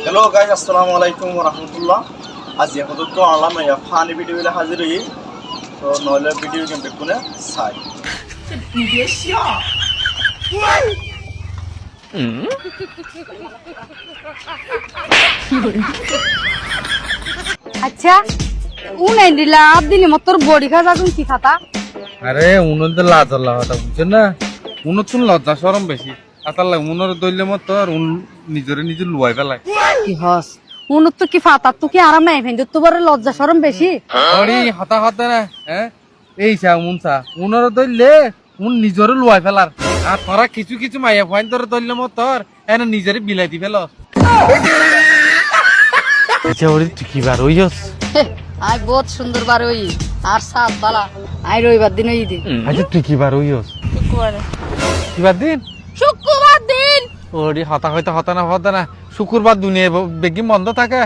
Hello guys, আসসালামু আলাইকুম ওয়া রাহমাতুল্লাহ। আজ এখন তো আনলাম এই ফানি ভিডিও গুলো হাজির হই। তো নলে ভিডিও গেম দেখুনে সাই। আচ্ছা উনাই দিলা দিনে মতর বডি খাজা তুমি কি খাতা আরে উনুন তো লাজল্লা কথা বুঝছেন না, উনুর তুন লজ্জা সরম বেশি আতার লাগে উনুর দইলে মত আর নিজরে নিজে লুয়াই ফেলায়। কি হস উনত তো কি ফাতা তো কি আরাম নাই ভেন্দ তো বড় লজ্জা শরম বেশি আরে হাতা হাতা না হ্যাঁ এই চা উনসা উনর দইলে উন নিজরে লুয়াই ফেলার আর তোরা কিছু কিছু মাইয়া ফাইন তোর দইলে মত তোর এনে নিজরে বিলাই দি ফেল। আচ্ছা ওরে তুই কি বার হইছস? আই বহুত সুন্দর বার হই আর সাত বালা আই রবিবার দিন হই দি আচ্ছা তুই কি বার হইছস? শুক্রবার কি বার দিন? শুক্রবার দিন ওরে হাতা হইতে হাতা না শুক্রবার দুনিয়া বেগি বন্ধ থাকে।